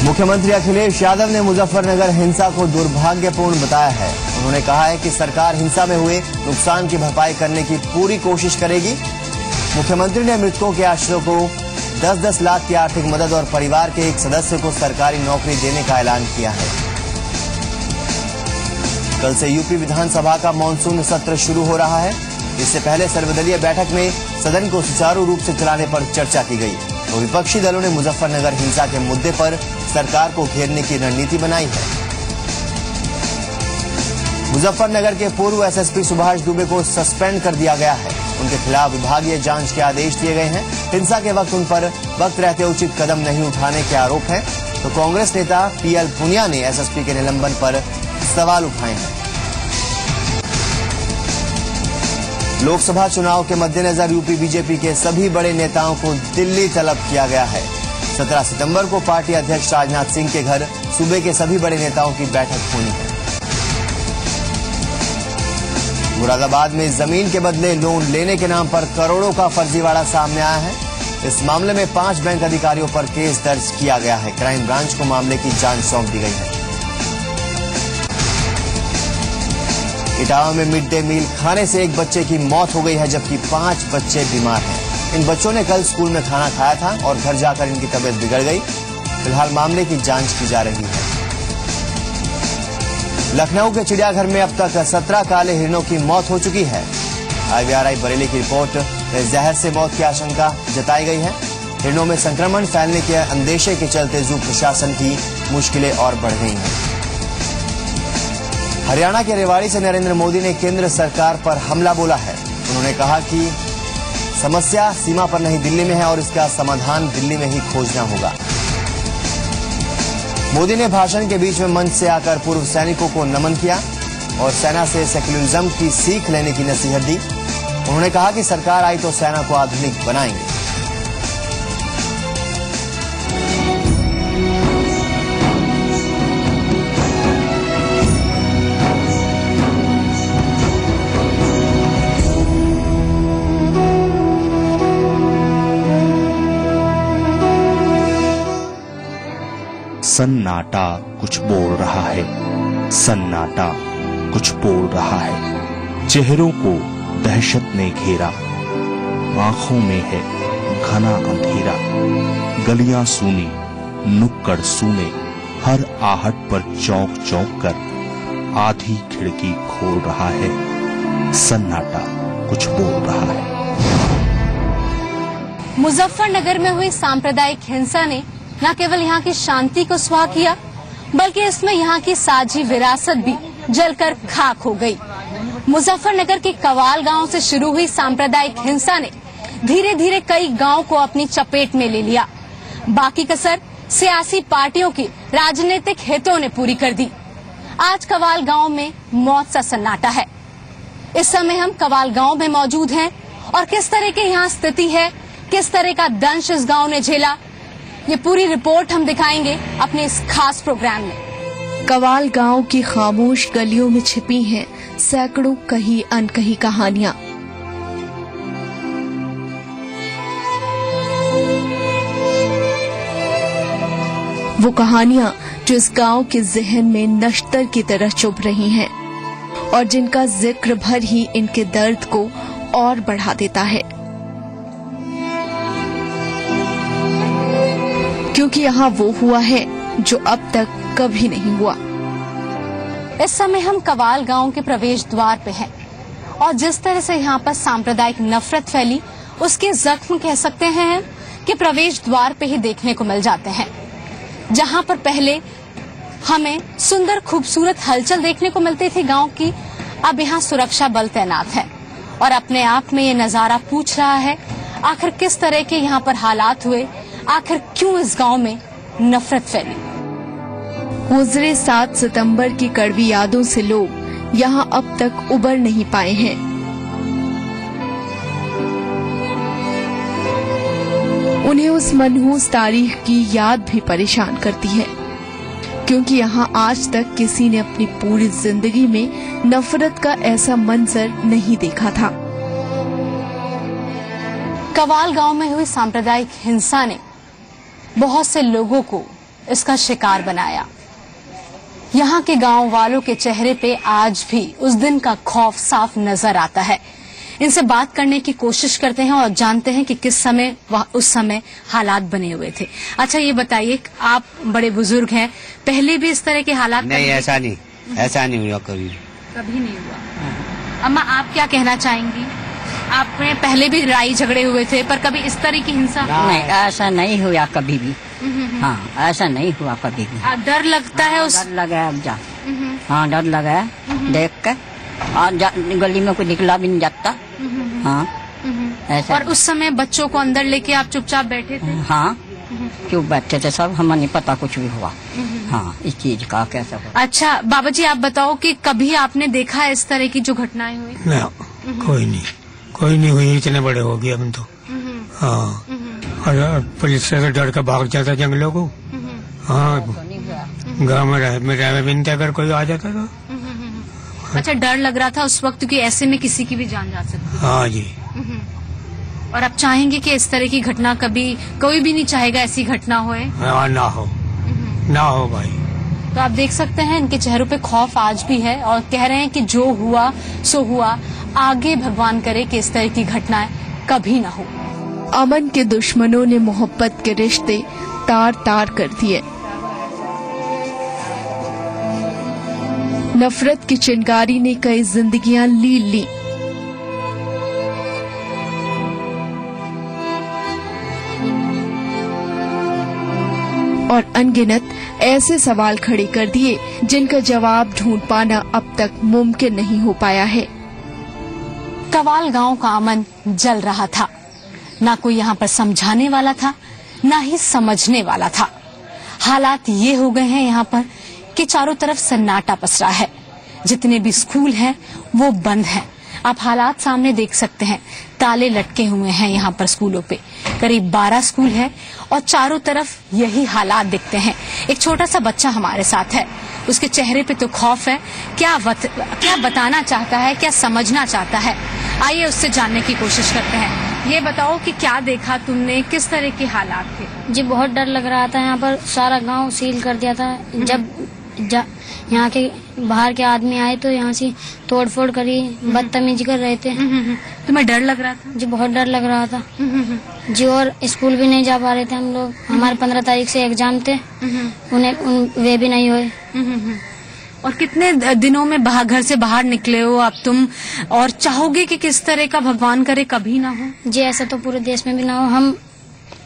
मुख्यमंत्री अखिलेश यादव ने मुजफ्फरनगर हिंसा को दुर्भाग्यपूर्ण बताया है। उन्होंने कहा है कि सरकार हिंसा में हुए नुकसान की भरपाई करने की पूरी कोशिश करेगी। मुख्यमंत्री ने मृतकों के आश्रितों को 10-10 लाख की आर्थिक मदद और परिवार के एक सदस्य को सरकारी नौकरी देने का ऐलान किया है। कल से यूपी विधानसभा का मानसून सत्र शुरू हो रहा है। इससे पहले सर्वदलीय बैठक में सदन को सुचारू रूप से चलाने पर चर्चा की गई। तो विपक्षी दलों ने मुजफ्फरनगर हिंसा के मुद्दे पर सरकार को घेरने की रणनीति बनाई है। मुजफ्फरनगर के पूर्व एसएसपी सुभाष दुबे को सस्पेंड कर दिया गया है। उनके खिलाफ विभागीय जांच के आदेश दिए गए हैं। हिंसा के वक्त उन पर वक्त रहते उचित कदम नहीं उठाने के आरोप हैं। तो कांग्रेस नेता पीएल पुनिया ने एसएसपी के निलंबन पर सवाल उठाए हैं। लोकसभा चुनाव के मद्देनजर यूपी बीजेपी के सभी बड़े नेताओं को दिल्ली तलब किया गया है। 17 सितंबर को पार्टी अध्यक्ष राजनाथ सिंह के घर सूबे के सभी बड़े नेताओं की बैठक होनी है। मुरादाबाद में जमीन के बदले लोन लेने के नाम पर करोड़ों का फर्जीवाड़ा सामने आया है। इस मामले में 5 बैंक अधिकारियों पर केस दर्ज किया गया है। क्राइम ब्रांच को मामले की जांच सौंप दी गई है। इटावा में मिड डे मील खाने से एक बच्चे की मौत हो गई है, जबकि 5 बच्चे बीमार हैं। इन बच्चों ने कल स्कूल में खाना खाया था और घर जाकर इनकी तबीयत बिगड़ गई। फिलहाल मामले की जांच की जा रही है। लखनऊ के चिड़ियाघर में अब तक 17 काले हिरणों की मौत हो चुकी है। IVRI बरेली की रिपोर्ट में जहर से मौत की आशंका जताई गई है। हिरणों में संक्रमण फैलने के अंदेशे के चलते जू प्रशासन की मुश्किलें और बढ़ गई हैं। हरियाणा के रेवाड़ी से नरेंद्र मोदी ने केंद्र सरकार पर हमला बोला है। उन्होंने कहा कि समस्या सीमा पर नहीं दिल्ली में है और इसका समाधान दिल्ली में ही खोजना होगा। मोदी ने भाषण के बीच में मंच से आकर पूर्व सैनिकों को नमन किया और सेना से सेक्युलरिज्म की सीख लेने की नसीहत दी। उन्होंने कहा कि सरकार आई तो सेना को आधुनिक बनाएंगे। सन्नाटा कुछ बोल रहा है, सन्नाटा कुछ बोल रहा है। चेहरों को दहशत ने घेरा, आंखों में है घना अंधेरा। गलियां सूनी, नुक्कड़ सूने, हर आहट पर चौंक चौंक कर आधी खिड़की खोल रहा है। सन्नाटा कुछ बोल रहा है। मुजफ्फरनगर में हुई सांप्रदायिक हिंसा ने न केवल यहाँ की शांति को स्वाह किया, बल्कि इसमें यहाँ की साझी विरासत भी जलकर खाक हो गई। मुजफ्फरनगर के कवाल गांव से शुरू हुई सांप्रदायिक हिंसा ने धीरे धीरे कई गांव को अपनी चपेट में ले लिया। बाकी कसर सियासी पार्टियों के राजनीतिक हितों ने पूरी कर दी। आज कवाल गांव में मौत सा सन्नाटा है। इस समय हम कवाल गांव में मौजूद हैं और किस तरह की यहाँ स्थिति है, किस तरह का दंश इस गांव ने झेला, ये पूरी रिपोर्ट हम दिखाएंगे अपने इस खास प्रोग्राम में। कवाल गांव की खामोश गलियों में छिपी हैं सैकड़ों कही अनकही कहानियां। वो कहानियां जो इस गांव के जहन में नश्तर की तरह चुभ रही हैं और जिनका जिक्र भर ही इनके दर्द को और बढ़ा देता है, क्योंकि यहाँ वो हुआ है जो अब तक कभी नहीं हुआ। इस समय हम कवाल गांव के प्रवेश द्वार पे हैं और जिस तरह से यहाँ पर सांप्रदायिक नफरत फैली, उसके जख्म कह सकते हैं कि प्रवेश द्वार पे ही देखने को मिल जाते हैं। जहाँ पर पहले हमें सुंदर खूबसूरत हलचल देखने को मिलती थी गांव की, अब यहाँ सुरक्षा बल तैनात है और अपने आप में ये नजारा पूछ रहा है आखिर किस तरह के यहाँ पर हालात हुए, आखिर क्यों इस गांव में नफरत फैली। गुजरे 7 सितंबर की कड़वी यादों से लोग यहाँ अब तक उबर नहीं पाए हैं। उन्हें उस मनहूस तारीख की याद भी परेशान करती है, क्योंकि यहाँ आज तक किसी ने अपनी पूरी जिंदगी में नफरत का ऐसा मंजर नहीं देखा था। कवाल गांव में हुई सांप्रदायिक हिंसा ने बहुत से लोगों को इसका शिकार बनाया। यहाँ के गांव वालों के चेहरे पे आज भी उस दिन का खौफ साफ नजर आता है। इनसे बात करने की कोशिश करते हैं और जानते हैं कि किस समय उस समय हालात बने हुए थे। अच्छा ये बताइए, आप बड़े बुजुर्ग हैं, पहले भी इस तरह के हालात? नहीं, ऐसा नहीं हुआ कभी नहीं हुआ। अम्मा आप क्या कहना चाहेंगी? आपने पहले भी लड़ाई झगड़े हुए थे, पर कभी इस तरह की हिंसा? नहीं, ऐसा नहीं हुआ कभी भी। हाँ, ऐसा नहीं हुआ कभी भी। डर लगता है उस? डर लगा है अब जा। हाँ, डर लगा है देख के, और गली में कोई निकला भी नहीं जाता। हाँ, ऐसा। और उस समय बच्चों को अंदर लेके आप चुपचाप बैठे थे? हाँ, क्यों बैठे थे सब, हमें नहीं पता कुछ भी हुआ। हाँ, इस चीज का कैसा हुआ। अच्छा बाबा जी, आप बताओ कि कभी आपने देखा है इस तरह की जो घटनाएं हुई? नहीं, कोई नहीं हुई, इतने बड़े हो गए हम तो। हाँ, और पुलिस से डर के भाग जाता जंगलों को। हाँ, गाँव में रह बिनते अगर कोई आ जाता तो। अच्छा, डर लग रहा था उस वक्त कि ऐसे में किसी की भी जान जा सकती। हाँ जी। और आप चाहेंगे कि इस तरह की घटना कभी, कोई भी नहीं चाहेगा ऐसी घटना होए? हाँ, ना हो भाई। तो आप देख सकते हैं इनके चेहरों पे खौफ आज भी है और कह रहे हैं कि जो हुआ सो हुआ, आगे भगवान करे कि इस तरह की घटनाएं कभी ना हो। अमन के दुश्मनों ने मोहब्बत के रिश्ते तार तार कर दिए। नफरत की चिंगारी ने कई जिंदगियां ली। और अनगिनत ऐसे सवाल खड़े कर दिए जिनका जवाब ढूंढ पाना अब तक मुमकिन नहीं हो पाया है। कवाल गांव का अमन जल रहा था। ना कोई यहाँ पर समझाने वाला था, ना ही समझने वाला था। हालात ये हो गए हैं यहाँ पर कि चारों तरफ सन्नाटा पसरा है। जितने भी स्कूल हैं वो बंद हैं। आप हालात सामने देख सकते हैं, ताले लटके हुए हैं यहाँ पर स्कूलों पे। करीब 12 स्कूल है और चारों तरफ यही हालात दिखते हैं। एक छोटा सा बच्चा हमारे साथ है, उसके चेहरे पे तो खौफ है। क्या बताना चाहता है, क्या समझना चाहता है, आइए उससे जानने की कोशिश करते हैं। ये बताओ कि क्या देखा तुमने, किस तरह के हालात थे? जी बहुत डर लग रहा था। यहाँ पर सारा गांव सील कर दिया था। जब यहाँ के बाहर के आदमी आए तो यहाँ से तोड़फोड़ करी, बदतमीजी कर रहे थे। तुम्हें डर लग रहा था? जी बहुत डर लग रहा था जी। और स्कूल भी नहीं जा पा रहे थे हम लोग। हमारे 15 तारीख से एग्जाम थे, वे भी नहीं हुए। और कितने दिनों में घर से बाहर निकले हो अब तुम, और चाहोगे कि किस तरह का भगवान करे कभी ना हो? जी ऐसा तो पूरे देश में भी ना हो। हम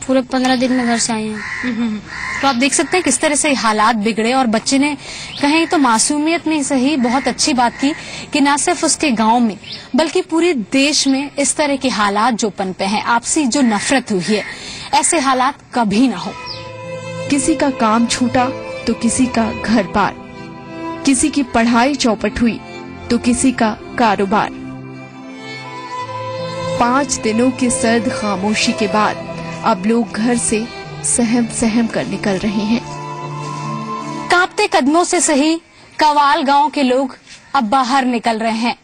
पूरे 15 दिन में घर से आए हैं। तो आप देख सकते हैं किस तरह से हालात बिगड़े। और बच्चे ने कहें तो मासूमियत में सही बहुत अच्छी बात की कि न सिर्फ उसके गांव में बल्कि पूरे देश में इस तरह के हालात जो पनपे हैं, आपसी जो नफरत हुई है, ऐसे हालात कभी ना हो। किसी का काम छूटा तो किसी का घर पार, किसी की पढ़ाई चौपट हुई तो किसी का कारोबार। 5 दिनों की सर्द खामोशी के बाद अब लोग घर से सहम कर निकल रहे हैं। कांपते कदमों से सही कवाल गांव के लोग अब बाहर निकल रहे हैं,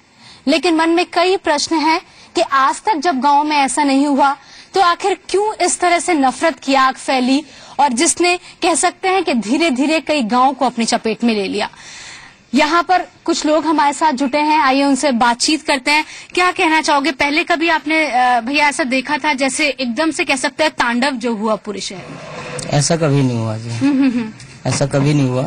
लेकिन मन में कई प्रश्न हैं कि आज तक जब गांव में ऐसा नहीं हुआ तो आखिर क्यों इस तरह से नफरत की आग फैली, और जिसने कह सकते हैं कि धीरे धीरे कई गांव को अपनी चपेट में ले लिया। यहाँ पर कुछ लोग हमारे साथ जुटे हैं, आइए उनसे बातचीत करते हैं। क्या कहना चाहोगे, पहले कभी आपने भैया ऐसा देखा था जैसे एकदम से कह सकते हैं तांडव जो हुआ पूरे शहर में? ऐसा कभी नहीं हुआ जी। ऐसा कभी नहीं हुआ।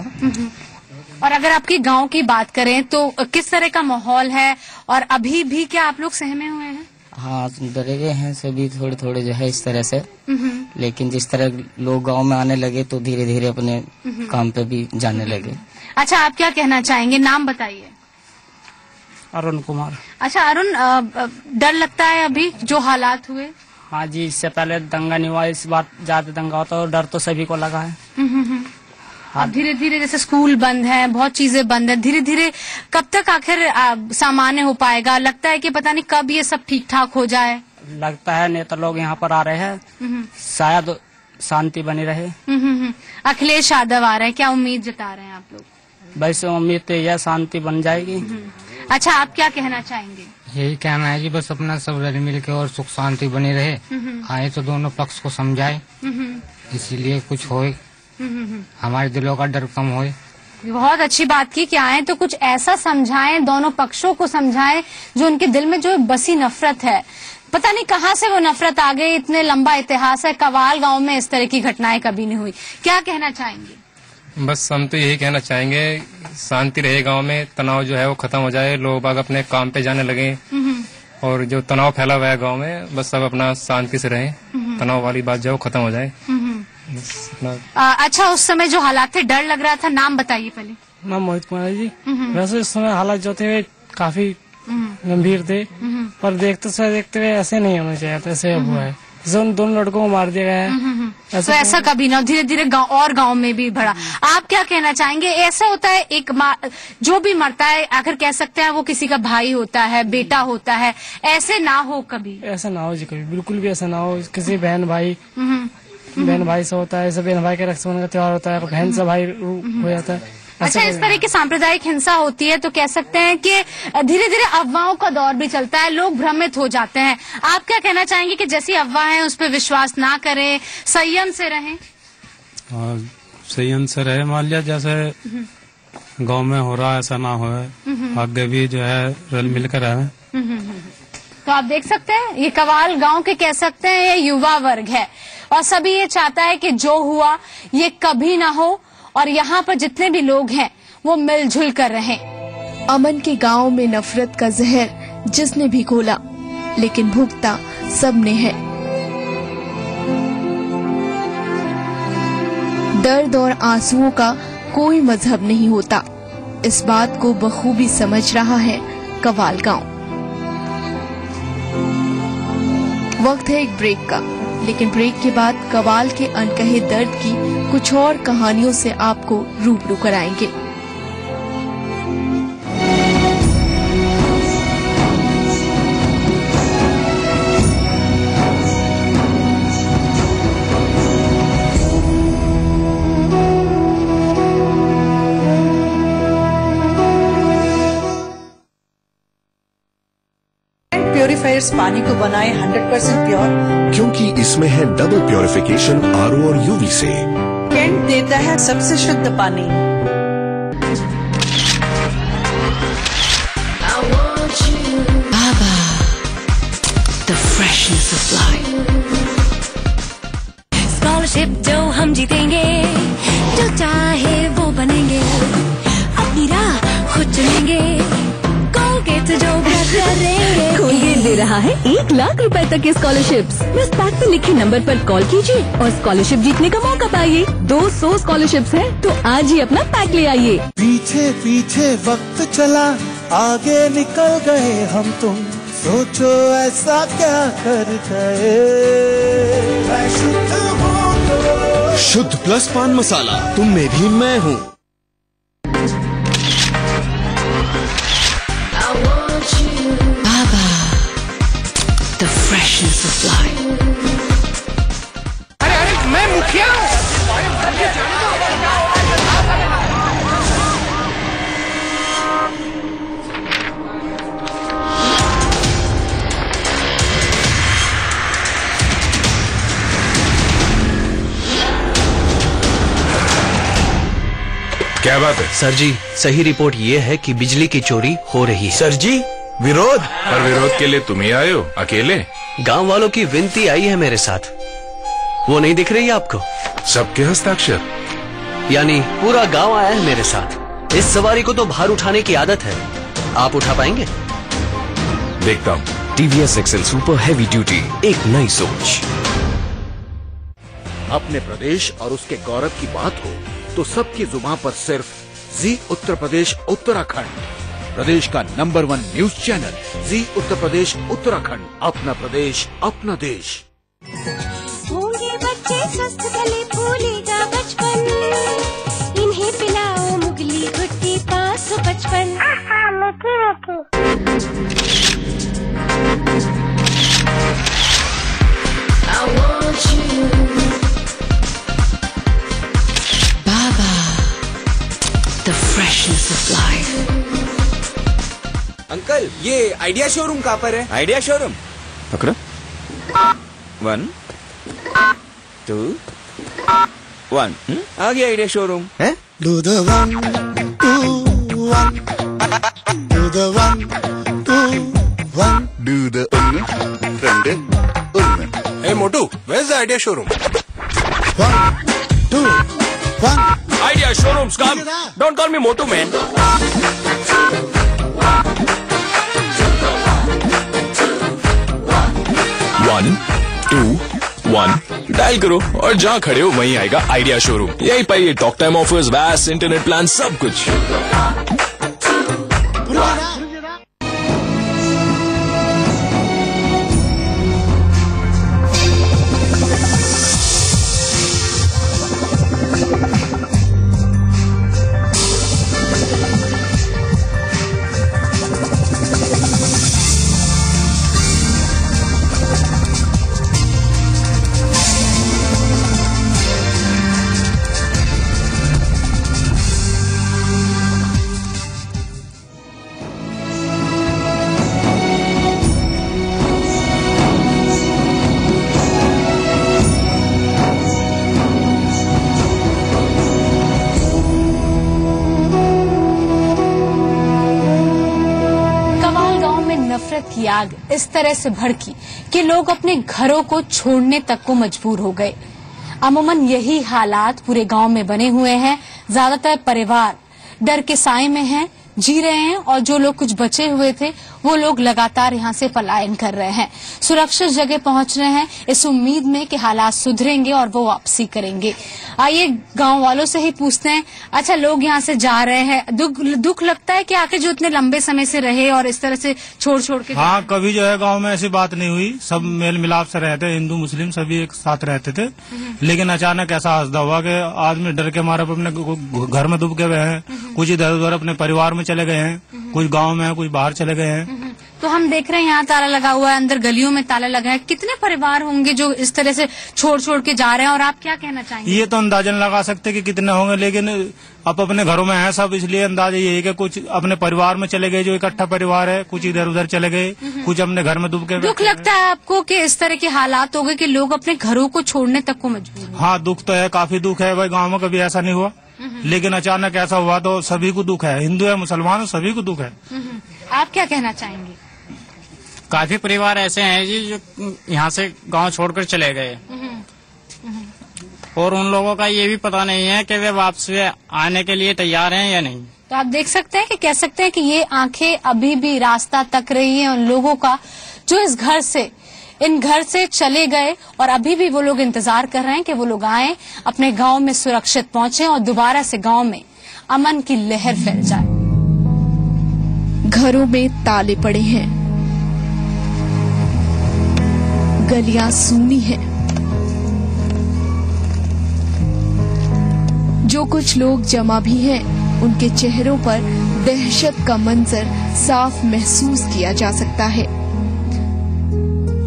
और अगर आपकी गांव की बात करें तो किस तरह का माहौल है, और अभी भी क्या आप लोग सहमे हुए हैं? हाँ, डरे हुए हैं सभी थोड़े थोड़े जो है इस तरह से। लेकिन जिस तरह लोग गांव में आने लगे तो धीरे धीरे अपने काम पे भी जाने लगे। अच्छा, आप क्या कहना चाहेंगे, नाम बताइए? अरुण कुमार। अच्छा अरुण, डर लगता है अभी जो हालात हुए? हाँ जी, इससे पहले दंगा नहीं हुआ, इस बार ज्यादा दंगा होता है और डर तो सभी को लगा है। अब धीरे धीरे जैसे स्कूल बंद है, बहुत चीजें बंद है, धीरे धीरे कब तक आखिर सामान्य हो पाएगा? लगता है कि पता नहीं कब ये सब ठीक ठाक हो जाए। लगता है नेता लोग यहाँ पर आ रहे हैं, शायद शांति बनी रहे। अखिलेश यादव आ रहे हैं, क्या उम्मीद जता रहे हैं आप लोग? वैसे उम्मीद तो यह शांति बन जाएगी। अच्छा, आप क्या कहना चाहेंगे? यही कहना है कि बस अपना सब रल मिल के और सुख शांति बनी रहे। आए तो दोनों पक्ष को समझाए, इसीलिए कुछ होए हमारे दिलों का डर कम होए। बहुत अच्छी बात की कि आए तो कुछ ऐसा समझाएं, दोनों पक्षों को समझाएं जो उनके दिल में जो बसी नफरत है। पता नहीं कहाँ से वो नफरत आ गई, इतने लंबा इतिहास है, कवाल गांव में इस तरह की घटनाएं कभी नहीं हुई। क्या कहना चाहेंगे? बस हम तो यही कहना चाहेंगे, शांति रहे गांव में, तनाव जो है वो खत्म हो जाए, लोग बाग अपने काम पे जाने लगे और जो तनाव फैला हुआ है गांव में बस सब अपना शांति से रहें, तनाव वाली बात जो है वो खत्म हो जाए। अच्छा, उस समय जो हालात थे, डर लग रहा था, नाम बताइए पहले। नाम मोहित कुमार जी। वैसे उस समय हालात जो थे काफी गंभीर थे, पर देखते हुए ऐसे नहीं होना चाहिए था, ऐसे अब हुआ है। उन दोनों लड़कों को मार दिया गया है। तो ऐसा कभी ना, धीरे धीरे गांव में भी बढ़ा। आप क्या कहना चाहेंगे? ऐसा होता है, एक जो भी मरता है आखिर कह सकते हैं वो किसी का भाई होता है, बेटा होता है, ऐसे ना हो कभी। ऐसा ना हो जी, कभी बिल्कुल भी ऐसा ना हो। किसी बहन भाई से होता है, ऐसे बहन भाई के रक्षाबंधन का त्योहार होता है, बहन से भाई हो जाता है। अच्छा, इस तरह की सांप्रदायिक हिंसा होती है तो कह सकते हैं कि धीरे धीरे अफवाहों का दौर भी चलता है, लोग भ्रमित हो जाते हैं। आप क्या कहना चाहेंगे कि जैसी अफवाह है उस पर विश्वास ना करें, संयम से रहें? संयम से रहे। मान लिया जैसे गांव में हो रहा है ऐसा ना हो, आगे भी जो है रल मिलकर रहे। तो आप देख सकते हैं ये कवाल गांव के कह सकते हैं ये युवा वर्ग है और सभी ये चाहता है कि जो हुआ ये कभी ना हो और यहाँ पर जितने भी लोग हैं वो मिलजुल कर रहें। अमन के गांव में नफरत का जहर जिसने भी घोला, लेकिन भुगता सबने है। दर्द और आंसुओं का कोई मजहब नहीं होता, इस बात को बखूबी समझ रहा है कवाल गांव। वक्त है एक ब्रेक का, लेकिन ब्रेक के बाद कवाल के अनकहे दर्द की कुछ और कहानियों से आपको रूबरू कराएंगे। प्योरीफायर्स पानी को बनाए 100% प्योर, क्योंकि इसमें है डबल प्योरिफिकेशन आरओ और यूवी से। कैंट देता है सबसे शुद्ध पानी। बाबा, the freshness of life। Scholarship जो हम जीतेंगे, जो चाहे वो बनेंगे, अपनी राह खुद चुनेंगे, कोलगेट जो करेंगे। कोलगेट दे रहा है 1 लाख रुपए तक की स्कॉलरशिप्स। बस पैक पे लिखे नंबर पर कॉल कीजिए और स्कॉलरशिप जीतने का मौका पाइए। 200 स्कॉलरशिप्स हैं तो आज ही अपना पैक ले आइए। पीछे पीछे वक्त चला, आगे निकल गए हम तुम, सोचो ऐसा क्या कर गए। मैं शुद्ध हूँ, शुद्ध प्लस पान मसाला, तुम में भी मैं हूँ। बाबा, the freshness of life। अरे मैं मुखिया हूँ। क्या बात है? सर जी, सही रिपोर्ट ये है कि बिजली की चोरी हो रही है। सर जी, विरोध? पर विरोध के लिए तुम ही आए हो, अकेले? गांव वालों की विनती आई है मेरे साथ, वो नहीं दिख रही आपको? सबके हस्ताक्षर, यानी पूरा गांव आया है मेरे साथ। इस सवारी को तो भार उठाने की आदत है, आप उठा पाएंगे? देखता हूँ। TVS Excel super heavy duty, एक नई सोच। अपने प्रदेश और उसके गौरव की बात हो तो सबकी जुबान पर सिर्फ जी उत्तर प्रदेश उत्तराखंड, प्रदेश का नंबर 1 न्यूज चैनल जी उत्तर प्रदेश उत्तराखंड। अपना प्रदेश अपना देश। होंगे बच्चे स्वस्थ गले, फूलेगा बचपन, इन्हें पिलाओ मुगली गुट्टी 555। I want you। Baba, the freshness of life। Uncle, ये आइडिया शोरूम कहाँ पर है? आइडिया शोरूम पकड़ो। 1 2 1 आ गया आइडिया शोरूम है। Do the 1 2 1 Do the 1 2 1 Do the 1 Hey Motu, where's the idea showroom? 1 2 1 Idea showrooms come. Don't call me Motu, man. 1 2 1 dial करो और जहाँ खड़े हो वहीं आएगा आइडिया शोरूम। यही पाइए टॉक टाइम ऑफर्स, वैस, इंटरनेट प्लान, सब कुछ। की आग इस तरह से भड़की कि लोग अपने घरों को छोड़ने तक को मजबूर हो गए। अमूमन यही हालात पूरे गांव में बने हुए हैं। ज्यादातर परिवार डर के साए में हैं, जी रहे हैं, और जो लोग कुछ बचे हुए थे वो लोग लगातार यहां से पलायन कर रहे हैं, सुरक्षित जगह पहुंच रहे हैं इस उम्मीद में कि हालात सुधरेंगे और वो वापसी करेंगे। आइए गांव वालों से ही पूछते हैं। अच्छा, लोग यहां से जा रहे हैं, दुख लगता है कि आखिर जो इतने लंबे समय से रहे और इस तरह से छोड़ के। हाँ, कभी जो है गांव में ऐसी बात नहीं हुई, सब मेल मिलाप से रहते, हिंदू मुस्लिम सभी एक साथ रहते थे। लेकिन अचानक ऐसा हादसा हुआ कि आदमी डर के मारे अपने घर में डूब के गए हैं, कुछ इधर उधर अपने परिवार में चले गए हैं, कुछ गाँव में है, कुछ बाहर चले गए हैं। तो हम देख रहे हैं यहाँ ताला लगा हुआ है, अंदर गलियों में ताला लगा है। कितने परिवार होंगे जो इस तरह से छोड़ के जा रहे हैं, और आप क्या कहना चाहेंगे? ये तो अंदाजन लगा सकते कि कितने होंगे, लेकिन अब अपने घरों में है सब, इसलिए अंदाजा ये है कि कुछ अपने परिवार में चले गए, जो इकट्ठा परिवार है, कुछ इधर उधर चले गए, कुछ अपने घर में डूब के। दुख लगता है आपको कि इस तरह के हालात हो गए कि लोग अपने घरों को छोड़ने तक को मजबूर? हाँ, दुख तो है, काफी दुख है भाई। गाँव में कभी ऐसा नहीं हुआ, लेकिन अचानक ऐसा हुआ तो सभी को दुख है, हिंदू है मुसलमान सभी को दुख है। आप क्या कहना चाहेंगे? काफी परिवार ऐसे हैं जी जो यहाँ से गांव छोड़कर चले गए, और उन लोगों का ये भी पता नहीं है कि वे वापस आने के लिए तैयार हैं या नहीं। तो आप देख सकते हैं कि कह सकते हैं कि ये आंखें अभी भी रास्ता तक रही हैं उन लोगों का जो इन घर से चले गए, और अभी भी वो लोग इंतजार कर रहे हैं कि वो लोग आए, अपने गांव में सुरक्षित पहुंचे और दोबारा से गांव में अमन की लहर फैल जाए। घरों में ताले पड़े हैं, गलियां सूनी हैं। जो कुछ लोग जमा भी हैं, उनके चेहरों पर दहशत का मंजर साफ महसूस किया जा सकता है।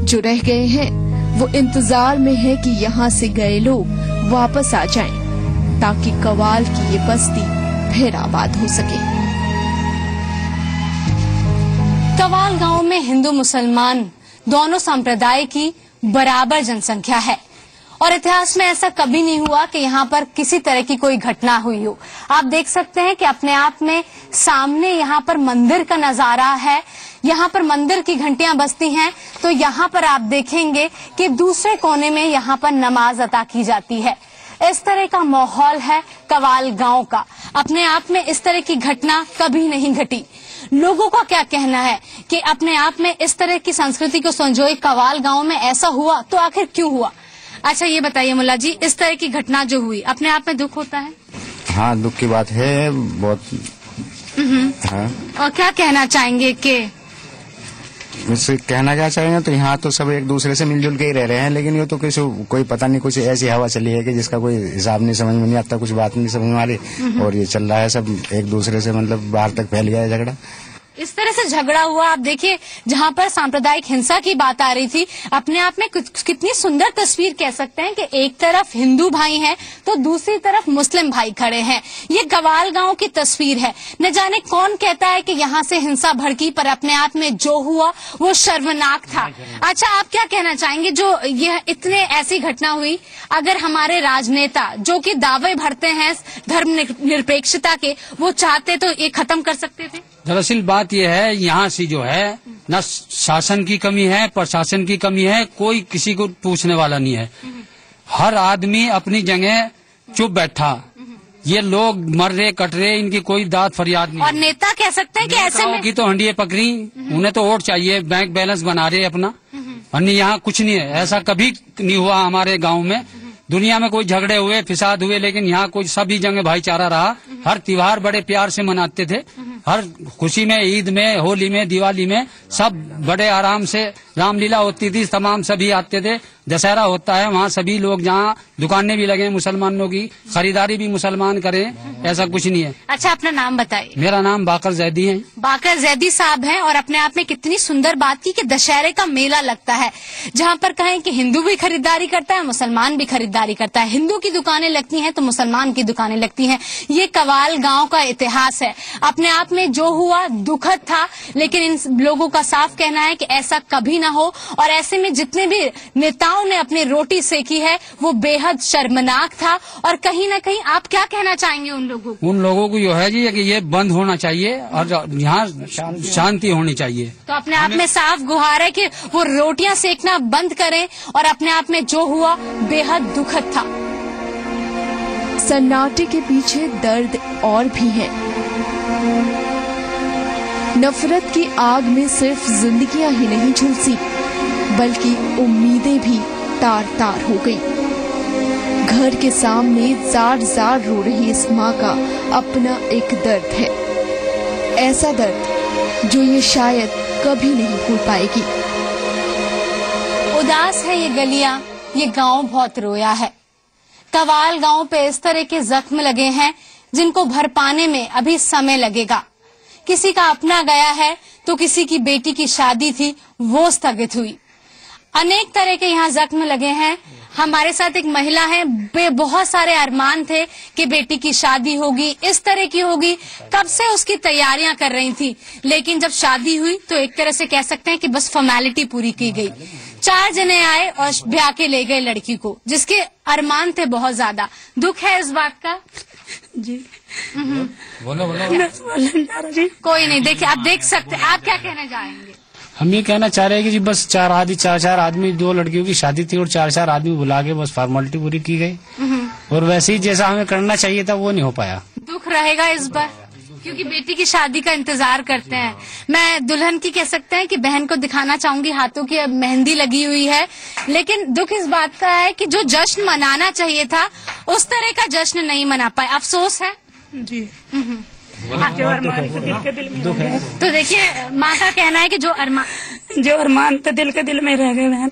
जो रह गए हैं वो इंतजार में है कि यहाँ से गए लोग वापस आ जाएं, ताकि कवाल की ये बस्ती फिर आबाद हो सके। कवाल गांव में हिंदू मुसलमान दोनों संप्रदाय की बराबर जनसंख्या है, और इतिहास में ऐसा कभी नहीं हुआ कि यहाँ पर किसी तरह की कोई घटना हुई हो। आप देख सकते हैं कि अपने आप में सामने यहाँ पर मंदिर का नजारा है, यहाँ पर मंदिर की घंटियां बजती हैं, तो यहाँ पर आप देखेंगे कि दूसरे कोने में यहाँ पर नमाज अदा की जाती है। इस तरह का माहौल है कवाल गांव का। अपने आप में इस तरह की घटना कभी नहीं घटी। लोगों का क्या कहना है कि अपने आप में इस तरह की संस्कृति को संजोए कवाल गांव में ऐसा हुआ, तो आखिर क्यों हुआ? अच्छा, ये बताइए मुल्ला जी, इस तरह की घटना जो हुई, अपने आप में दुख होता है? हाँ, दुख की बात है बहुत। हाँ। और क्या कहना चाहेंगे कि मुझसे कहना क्या चाहेंगे, तो यहाँ तो सब एक दूसरे से मिलजुल के ही रह रहे हैं, लेकिन ये तो कोई पता नहीं, कुछ ऐसी हवा चली है कि जिसका कोई हिसाब नहीं, समझ में नहीं आता, कुछ बात नहीं समझ में आ रही, और ये चल रहा है सब एक दूसरे से, मतलब बाहर तक फैल गया है झगड़ा। इस तरह से झगड़ा हुआ। आप देखिए, जहां पर सांप्रदायिक हिंसा की बात आ रही थी, अपने आप में कितनी सुंदर तस्वीर कह सकते हैं कि एक तरफ हिंदू भाई हैं तो दूसरी तरफ मुस्लिम भाई खड़े हैं। ये कवाल गांव की तस्वीर है। न जाने कौन कहता है कि यहाँ से हिंसा भड़की, पर अपने आप में जो हुआ वो शर्मनाक था। अच्छा, आप क्या कहना चाहेंगे, जो यह इतने ऐसी घटना हुई, अगर हमारे राजनेता जो कि दावे भरते हैं धर्म निरपेक्षता के, वो चाहते तो ये खत्म कर सकते थे? दरअसल बात यह है, यहाँ से जो है न शासन की कमी है, प्रशासन की कमी है, कोई किसी को पूछने वाला नहीं है। हर आदमी अपनी जगह चुप बैठा। ये लोग मर रहे कट रहे, इनकी कोई दाद फरियाद नहीं। और नेता कह सकते हैं कि ऐसे में की तो हंडिये पकड़ी, उन्हें तो वोट चाहिए, बैंक बैलेंस बना रहे अपना, और यहाँ कुछ नहीं है। ऐसा कभी नहीं हुआ हमारे गाँव में। दुनिया में कोई झगड़े हुए, फिसाद हुए, लेकिन यहाँ कोई सभी जगह भाईचारा रहा। हर त्योहार बड़े प्यार से मनाते थे। हर खुशी में, ईद में, होली में, दिवाली में सब बड़े आराम से, रामलीला होती थी, तमाम सभी आते थे। दशहरा होता है, वहाँ सभी लोग, जहाँ दुकानें भी लगे मुसलमानों की, खरीदारी भी मुसलमान करें, ऐसा कुछ नहीं है। अच्छा, अपना नाम बताइए। मेरा नाम बाकर जैदी है। बाकर जैदी साहब हैं, और अपने आप में कितनी सुंदर बात की कि दशहरे का मेला लगता है, जहाँ पर कहें कि हिंदू भी खरीदारी करता है, मुसलमान भी खरीदारी करता है। हिंदू की दुकानें लगती हैं तो मुसलमान की दुकानें लगती हैं। ये कवाल गांव का इतिहास है। अपने आप में जो हुआ दुखद था, लेकिन इन लोगों का साफ कहना है कि ऐसा कभी ना हो। और ऐसे में जितने भी नेताओं ने अपनी रोटी सेकी है वो बेहद शर्मनाक था। और कहीं ना कहीं आप क्या कहना चाहेंगे उन लोगों को? उन लोगों को जो है जी कि ये बंद होना चाहिए और यहाँ शांति होनी चाहिए। तो अपने आप में साफ गुहार है कि वो रोटियां सेकना बंद करें। और अपने आप में जो हुआ बेहद दुखद था। सन्नाटे के पीछे दर्द और भी है। नफरत की आग में सिर्फ जिंदगियां ही नहीं झुलसी, बल्कि उम्मीदें भी तार तार हो गई। घर के सामने जार जार रो रही इस माँ का अपना एक दर्द है, ऐसा दर्द जो ये शायद कभी नहीं भूल पाएगी। उदास है ये गलियां, ये गांव बहुत रोया है। कवाल गांव पे इस तरह के जख्म लगे हैं जिनको भर पाने में अभी समय लगेगा। किसी का अपना गया है तो किसी की बेटी की शादी थी वो स्थगित हुई। अनेक तरह के यहाँ जख्म लगे हैं। हमारे साथ एक महिला है, बहुत सारे अरमान थे कि बेटी की शादी होगी, इस तरह की होगी, कब से उसकी तैयारियां कर रही थी। लेकिन जब शादी हुई तो एक तरह से कह सकते हैं कि बस फॉर्मेलिटी पूरी की गई। 4 जने आए और ब्याह के ले गए लड़की को, जिसके अरमान थे बहुत ज्यादा। दुख है इस बात का जी। बोलो कोई नहीं, देखिए आप देख सकते, आप क्या कहना चाहेंगे? हम ये कहना चाह रहे हैं कि जी बस चार आदमी, 2 लड़कियों की शादी थी और 4 आदमी बुला के बस फॉर्मेलिटी पूरी की गई, और वैसे ही जैसा हमें करना चाहिए था वो नहीं हो पाया। दुख रहेगा इस बार, क्योंकि बेटी की शादी का इंतजार करते हैं। मैं दुल्हन की कह सकते हैं कि बहन को दिखाना चाहूंगी, हाथों की मेहंदी लगी हुई है। लेकिन दुख इस बात का है कि जो जश्न मनाना चाहिए था उस तरह का जश्न नहीं मना पाए। अफसोस है जी। दुख है। तो देखिए, माँ का कहना है कि जो अरमान तो दिल के दिल में रह गए बहन।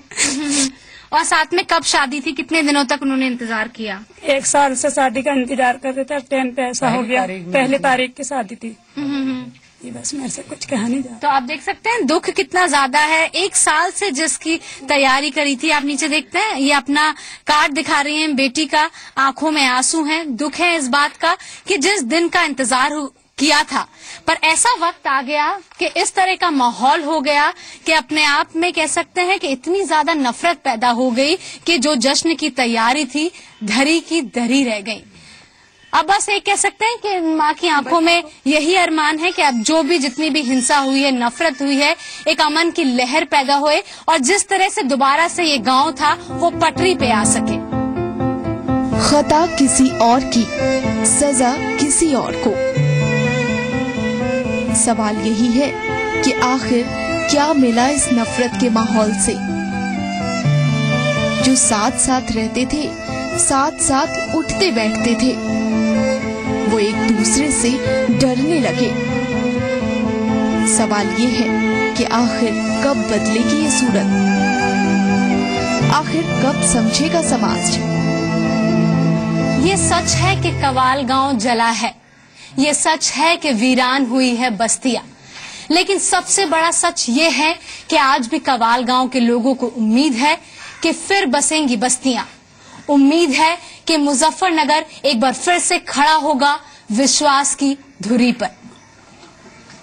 और साथ में कब शादी थी, कितने दिनों तक उन्होंने इंतजार किया? 1 साल से शादी का इंतजार कर रहे थे। अब टाइम पे ऐसा हो गया, पहली तारीख की शादी थी। ये बस मेरे से कुछ कहा नहीं जा। तो आप देख सकते हैं दुख कितना ज्यादा है। 1 साल से जिसकी तैयारी करी थी, आप नीचे देखते हैं, ये अपना कार्ड दिखा रही हैं बेटी का, आंखों में आंसू हैं। दुख है इस बात का कि जिस दिन का इंतजार किया था, पर ऐसा वक्त आ गया कि इस तरह का माहौल हो गया कि अपने आप में कह सकते हैं कि इतनी ज्यादा नफरत पैदा हो गई कि जो जश्न की तैयारी थी धरी की धरी रह गई। अब बस एक कह सकते हैं कि माँ की आंखों में यही अरमान है कि अब जो भी जितनी भी हिंसा हुई है, नफरत हुई है, एक अमन की लहर पैदा होए और जिस तरह से दोबारा से ये गांव था वो पटरी पे आ सके। खता किसी और की, सजा किसी और को। सवाल यही है कि आखिर क्या मिला इस नफरत के माहौल से? जो साथ साथ रहते थे, साथ साथ उठते बैठते थे, वो एक दूसरे से डरने लगे। सवाल ये है कि आखिर कब बदलेगी ये सूरत? आखिर कब समझेगा समाज? ये सच है कि कवाल गांव जला है, ये सच है कि वीरान हुई है बस्तियां, लेकिन सबसे बड़ा सच ये है कि आज भी कवाल गांव के लोगों को उम्मीद है कि फिर बसेंगी बस्तियां। उम्मीद है कि मुजफ्फरनगर एक बार फिर से खड़ा होगा विश्वास की धुरी पर।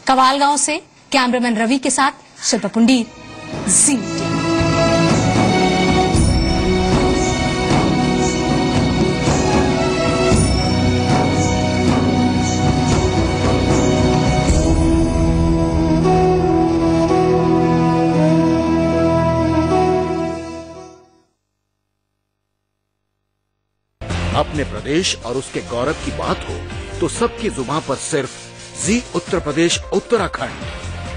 कवाल गांव से कैमरामैन रवि के साथ शिल्पा पुंडीर, जी। अपने प्रदेश और उसके गौरव की बात हो तो सबकी जुबान पर सिर्फ जी उत्तर प्रदेश उत्तराखंड,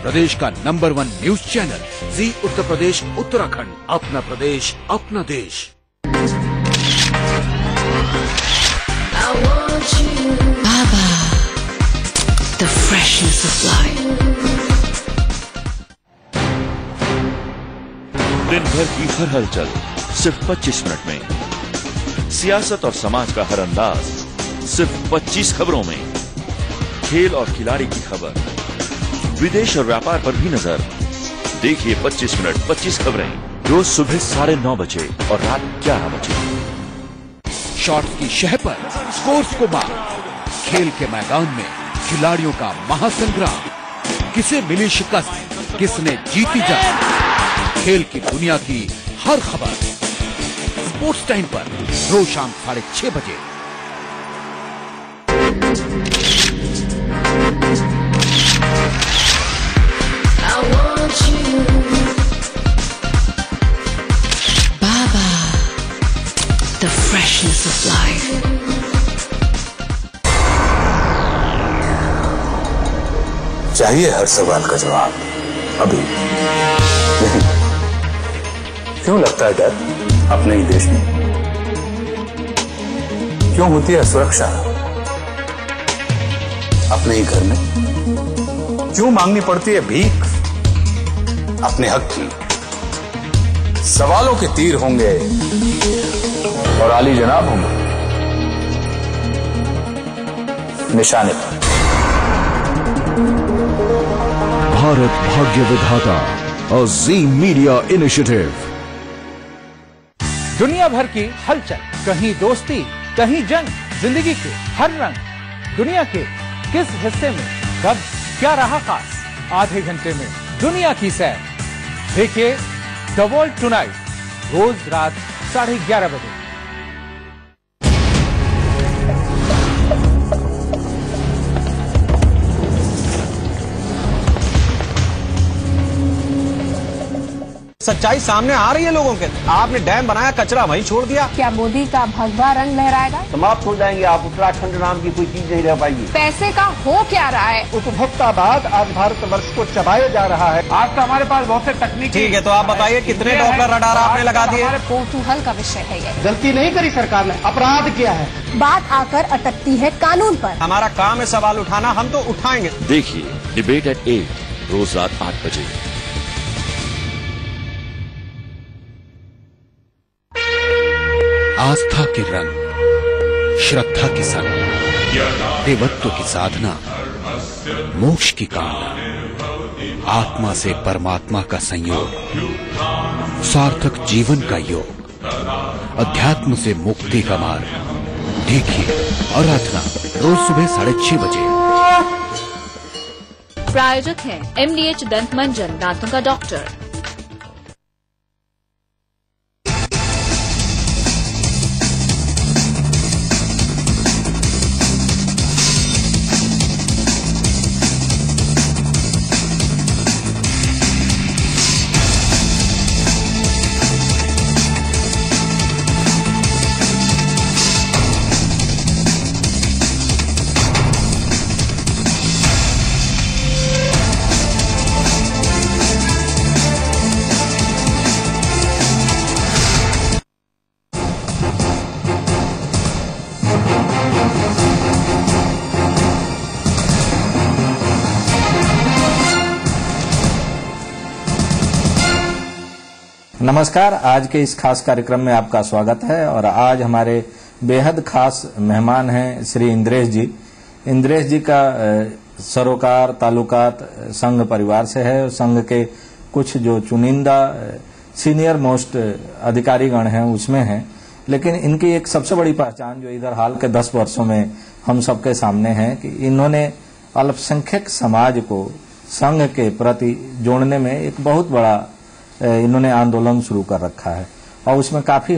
प्रदेश का नंबर 1 न्यूज चैनल जी उत्तर प्रदेश उत्तराखंड। अपना प्रदेश, अपना देश। Baba, the freshness of life. दिन भर की हर हलचल सिर्फ 25 मिनट में, सियासत और समाज का हर अंदाज सिर्फ 25 खबरों में, खेल और खिलाड़ी की खबर, विदेश और व्यापार पर भी नजर। देखिए 25 मिनट 25 खबरें रोज सुबह 9:30 बजे और रात 11 बजे। शॉट्स की शह पर स्कोर्स को मार, खेल के मैदान में खिलाड़ियों का महासंग्राम, किसे मिली शिकस्त, किसने जीती जंग, खेल की दुनिया की हर खबर स्पोर्ट्स टाइम पर रोज शाम 6:30 बजे। Baba, the freshness of life. चाहिए हर सवाल का जवाब अभी नहीं। क्यों लगता है डर अपने ही देश में? क्यों होती है सुरक्षा अपने ही घर में? क्यों मांगनी पड़ती है भीख अपने हक की? सवालों के तीर होंगे और आली जनाब होंगे निशाने पर। भारत भाग्य विधाता और जी मीडिया इनिशिएटिव। दुनिया भर की हलचल, कहीं दोस्ती कहीं जंग, जिंदगी के हर रंग, दुनिया के किस हिस्से में कब क्या रहा खास, आधे घंटे में दुनिया की सैर। देखिए द वर्ल्ड टुनाइट रोज रात 11:30 बजे। सच्चाई सामने आ रही है लोगों के। आपने डैम बनाया, कचरा वहीं छोड़ दिया। क्या मोदी का भगवा रंग लहराएगा? समाप्त हो जाएंगे आप, उत्तराखंड नाम की कोई चीज नहीं रह पाएगी। पैसे का हो क्या रहा है? उपभोक्तावाद आज भारतवर्ष को चबाया जा रहा है। आज तो हमारे पास बहुत से तकनीक। ठीक है, तो आप बताइए कितने डॉलर रडार आपने लगा दिए? कौतूहल का विषय है ये। गलती नहीं करी सरकार ने, अपराध किया है। बात आकर अटकती है कानून पर। हमारा काम है सवाल उठाना, हम तो उठाएंगे। देखिए डिबेट एट 8 रोज रात 8 बजे। आस्था के रंग, श्रद्धा के संग, देवत्व की साधना, मोक्ष की कामना, आत्मा से परमात्मा का संयोग, सार्थक जीवन का योग, अध्यात्म से मुक्ति का मार्ग। देखिए आराधना रोज सुबह 6:30 बजे। प्रायोजक है MDH दंत मंजन, दांतों का डॉक्टर। नमस्कार, आज के इस खास कार्यक्रम में आपका स्वागत है और आज हमारे बेहद खास मेहमान हैं श्री इंद्रेश जी। इंद्रेश जी का सरोकार तालुकात संघ परिवार से है। संघ के कुछ जो चुनिंदा सीनियर मोस्ट अधिकारीगण हैं उसमें हैं, लेकिन इनकी एक सबसे बड़ी पहचान जो इधर हाल के 10 वर्षों में हम सबके सामने है कि इन्होंने अल्पसंख्यक समाज को संघ के प्रति जोड़ने में एक बहुत बड़ा इन्होंने आंदोलन शुरू कर रखा है और उसमें काफी